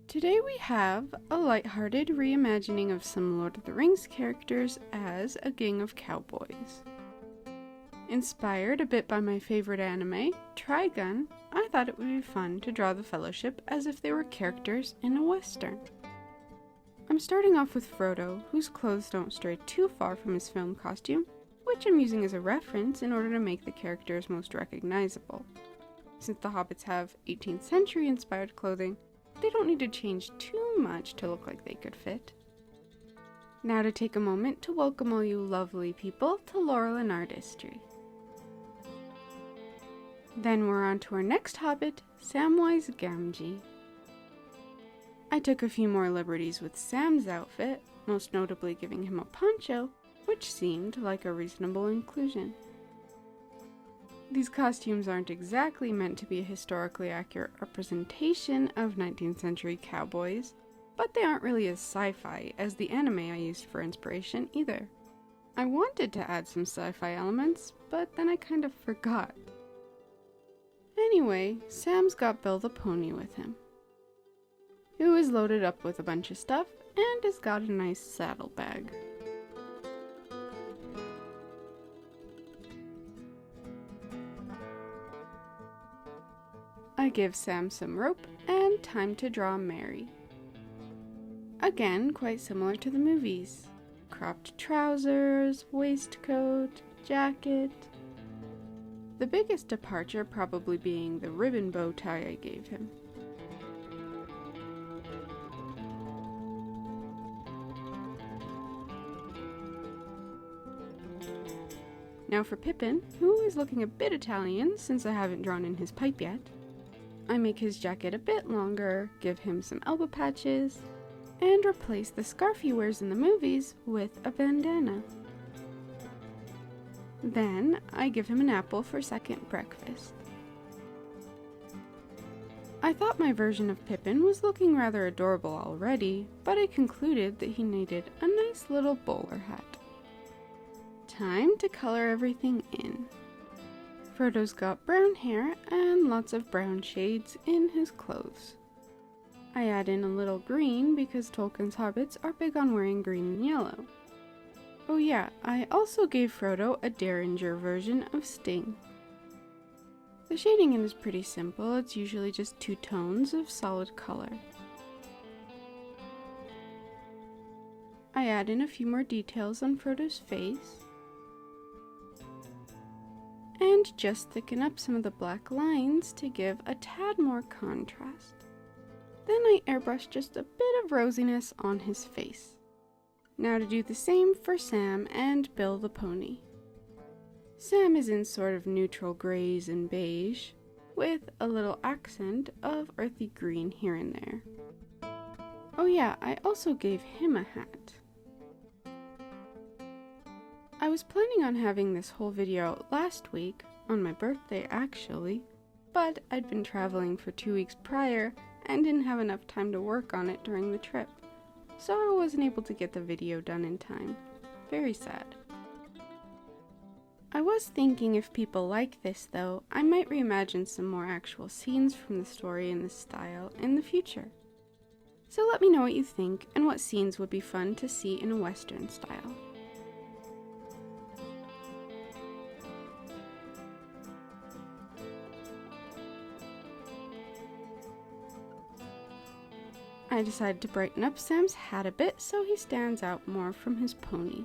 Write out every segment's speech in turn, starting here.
Today we have a lighthearted reimagining of some Lord of the Rings characters as a gang of cowboys. Inspired a bit by my favorite anime, Trigun, I thought it would be fun to draw the Fellowship as if they were characters in a western. I'm starting off with Frodo, whose clothes don't stray too far from his film costume, which I'm using as a reference in order to make the characters most recognizable. Since the hobbits have 18th century inspired clothing, they don't need to change too much to look like they could fit. Now to take a moment to welcome all you lovely people to Laurel and Artistry. Then we're on to our next hobbit, Samwise Gamgee. I took a few more liberties with Sam's outfit, most notably giving him a poncho, which seemed like a reasonable inclusion. These costumes aren't exactly meant to be a historically accurate representation of 19th century cowboys, but they aren't really as sci-fi as the anime I used for inspiration either. I wanted to add some sci-fi elements, but then I kind of forgot. Anyway, Sam's got Bill the pony with him, who is loaded up with a bunch of stuff and has got a nice saddlebag. I give Sam some rope and time to draw Mary. Again, quite similar to the movies. Cropped trousers, waistcoat, jacket. The biggest departure probably being the ribbon bow tie I gave him. Now for Pippin, who is looking a bit Italian since I haven't drawn in his pipe yet. I make his jacket a bit longer, give him some elbow patches, and replace the scarf he wears in the movies with a bandana. Then, I give him an apple for second breakfast. I thought my version of Pippin was looking rather adorable already, but I concluded that he needed a nice little bowler hat. Time to color everything in. Frodo's got brown hair and lots of brown shades in his clothes. I add in a little green because Tolkien's hobbits are big on wearing green and yellow. Oh yeah, I also gave Frodo a Derringer version of Sting. The shading in is pretty simple, it's usually just 2 tones of solid color. I add in a few more details on Frodo's face, and just thicken up some of the black lines to give a tad more contrast. Then I airbrush just a bit of rosiness on his face. Now to do the same for Sam and Bill the pony. Sam is in sort of neutral grays and beige, with a little accent of earthy green here and there. Oh yeah, I also gave him a hat. I was planning on having this whole video out last week, on my birthday actually, but I'd been traveling for 2 weeks prior and didn't have enough time to work on it during the trip, so I wasn't able to get the video done in time. Very sad. I was thinking if people like this though, I might reimagine some more actual scenes from the story in this style in the future. So let me know what you think and what scenes would be fun to see in a Western style. I decided to brighten up Sam's hat a bit so he stands out more from his pony.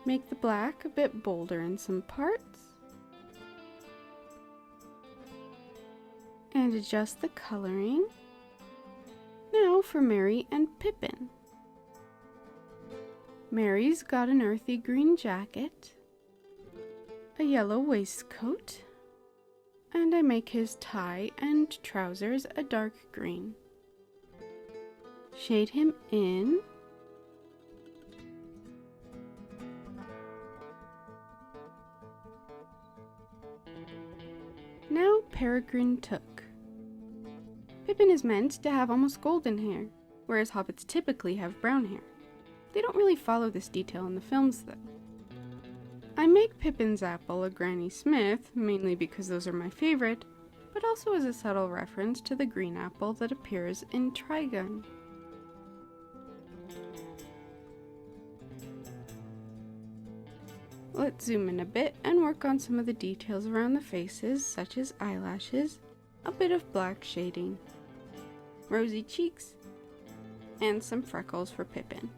Make the black a bit bolder in some parts. And adjust the coloring. Now for Mary and Pippin. Mary's got an earthy green jacket, a yellow waistcoat, and I make his tie and trousers a dark green. Shade him in. Now Peregrine Took. Pippin is meant to have almost golden hair, whereas hobbits typically have brown hair. They don't really follow this detail in the films though. I make Pippin's apple a Granny Smith, mainly because those are my favorite, but also as a subtle reference to the green apple that appears in Trigun. Let's zoom in a bit and work on some of the details around the faces, such as eyelashes, a bit of black shading, rosy cheeks, and some freckles for Pippin.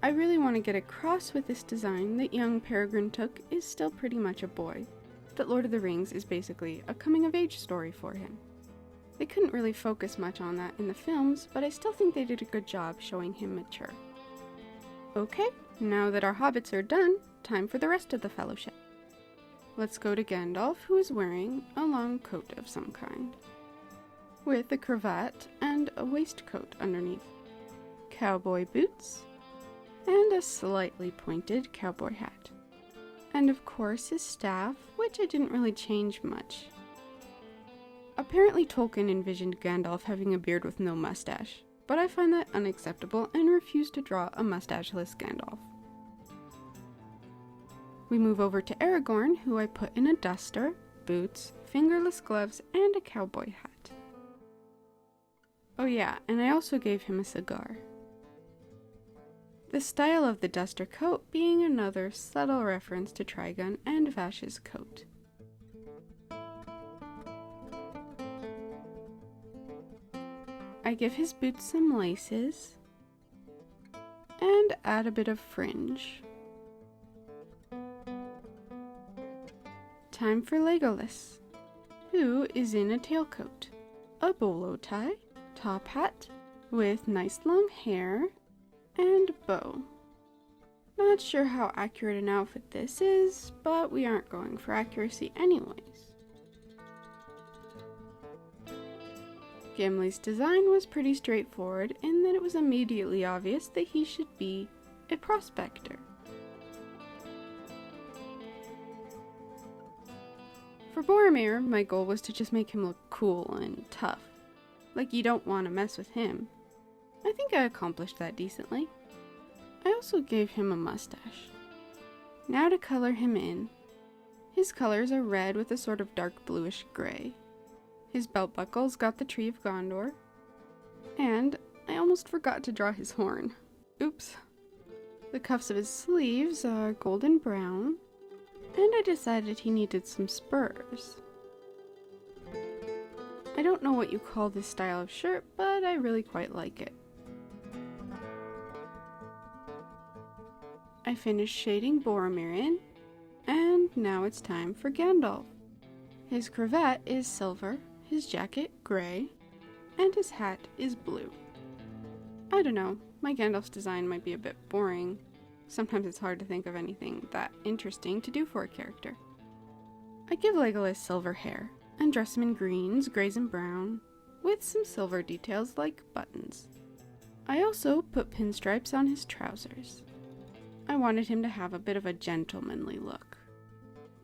I really want to get across with this design that young Peregrine Took is still pretty much a boy, that Lord of the Rings is basically a coming-of-age story for him. They couldn't really focus much on that in the films, but I still think they did a good job showing him mature. Okay, now that our hobbits are done, time for the rest of the Fellowship. Let's go to Gandalf, who is wearing a long coat of some kind, with a cravat and a waistcoat underneath, cowboy boots, and a slightly pointed cowboy hat. And of course his staff, which I didn't really change much. Apparently Tolkien envisioned Gandalf having a beard with no mustache, but I find that unacceptable and refuse to draw a mustacheless Gandalf. We move over to Aragorn, who I put in a duster, boots, fingerless gloves, and a cowboy hat. Oh yeah, and I also gave him a cigar. The style of the duster coat being another subtle reference to Trigun and Vash's coat. I give his boots some laces and add a bit of fringe. Time for Legolas, who is in a tailcoat, a bolo tie, top hat with nice long hair, and bow. Not sure how accurate an outfit this is, but we aren't going for accuracy anyways. Gimli's design was pretty straightforward in that it was immediately obvious that he should be a prospector. For Boromir, my goal was to just make him look cool and tough, like you don't want to mess with him. I think I accomplished that decently. I also gave him a mustache. Now to color him in. His colors are red with a sort of dark bluish gray. His belt buckle's got the Tree of Gondor. And I almost forgot to draw his horn. Oops. The cuffs of his sleeves are golden brown. And I decided he needed some spurs. I don't know what you call this style of shirt, but I really quite like it. I finished shading Boromir in, and now it's time for Gandalf. His cravat is silver, his jacket gray, and his hat is blue. I don't know, my Gandalf's design might be a bit boring. Sometimes it's hard to think of anything that interesting to do for a character. I give Legolas silver hair, and dress him in greens, grays, and brown, with some silver details like buttons. I also put pinstripes on his trousers. I wanted him to have a bit of a gentlemanly look.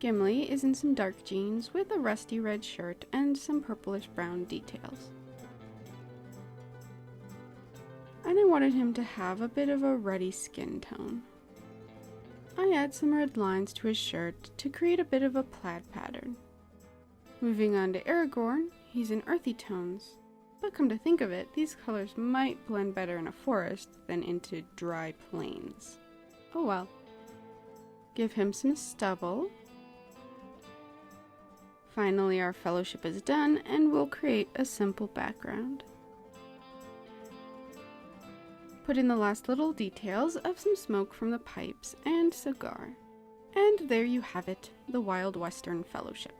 Gimli is in some dark jeans with a rusty red shirt and some purplish brown details. And I wanted him to have a bit of a ruddy skin tone. I add some red lines to his shirt to create a bit of a plaid pattern. Moving on to Aragorn, he's in earthy tones, but come to think of it, these colors might blend better in a forest than into dry plains. Oh well. Give him some stubble. Finally, our fellowship is done, and we'll create a simple background. Put in the last little details of some smoke from the pipes and cigar. And there you have it, the Wild Western Fellowship.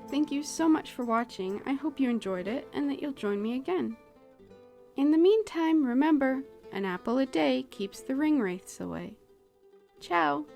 Thank you so much for watching. I hope you enjoyed it and that you'll join me again. In the meantime, remember, an apple a day keeps the ring wraiths away. Ciao!